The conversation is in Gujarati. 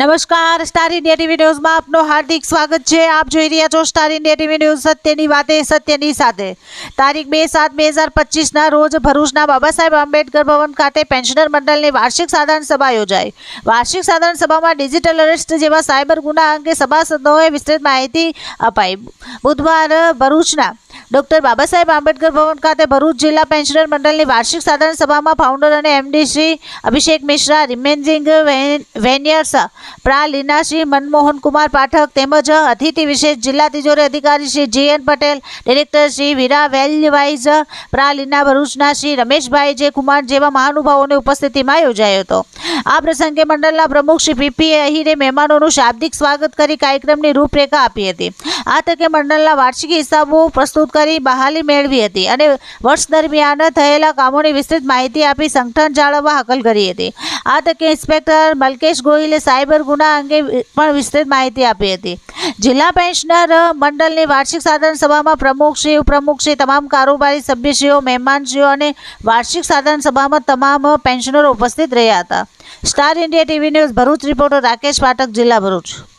નમસ્કાર, સ્ટાર ઇન્ડિયા ટીવી ન્યૂઝમાં આપનું હાર્દિક સ્વાગત છે। આપ જોઈ રહ્યા છો સ્ટાર ઇન્ડિયા ટીવી ન્યૂઝ, સત્યની વાતે સત્યની સાથે। તારીખ 2/7/2025ના રોજ ભરૂચના બાબા સાહેબ આંબેડકર ભવન ખાતે પેન્શનર મંડળની વાર્ષિક સાધારણ સભા યોજાઈ। વાર્ષિક સાધારણ સભામાં ડિજિટલ અરેસ્ટ જેવા સાયબર ગુના અંગે સભાસદોએ વિસ્તૃત માહિતી અપાઈ। બુધવાર ભરૂચના ડોક્ટર બાબા સાહેબ આંબેડકર ભવન ખાતે ભરૂચ જિલ્લા પેન્શનર મંડળની વાર્ષિક સાધારણ સભામાં ફાઉન્ડર અને એમડી શ્રી અભિષેક મિશ્રા, રિમેન્જિંગ વેનિયર્સ પ્રાલીનાશ્રી મનમોહન કુમાર પાઠક તેમજ અતિથિ વિશેષ જિલ્લા તિજોરી અધિકારી શ્રી જીએન પટેલ, ડિરેક્ટર શ્રી વીરા વેલ્યવાઇઝ પ્રાલીના ભરૂચના શ્રી રમેશભાઈ જે કુમાર જેવા મહાનુભાવોની ઉપસ્થિતિમાં યોજાયો હતો। આ પ્રસંગે મંડળના પ્રમુખ શ્રી પીપી અહીરે મહેમાનોનું શાબ્દિક સ્વાગત કરી કાર્યક્રમની રૂપરેખા આપી હતી। આ તકે મંડળના વાર્ષિક હિસાબો પ્રસ્તુત કરી બહાલી મેળવી હતી અને વર્ષ દરમિયાન થયેલા કામોની વિસ્તૃત માહિતી આપી સંગઠન જાળવવા હાકલ કરી હતી। આ તકે ઇન્સ્પેક્ટર મલકેશ ગોહિલે સાયબર ગુના અંગે પણ વિસ્તૃત માહિતી આપી હતી। જિલ્લા પેન્શનર મંડળની વાર્ષિક સાધારણ સભામાં પ્રમુખશ્રી, ઉપપ્રમુખશ્રી, તમામ કારોબારી સભ્યશ્રીઓ, મહેમાનશ્રીઓ અને વાર્ષિક સાધારણ સભામાં તમામ પેન્શનરો ઉપસ્થિત રહ્યા હતા। Star India TV news Bharuch reporter Rakesh Pathak, જિલ્લા ભરૂચ।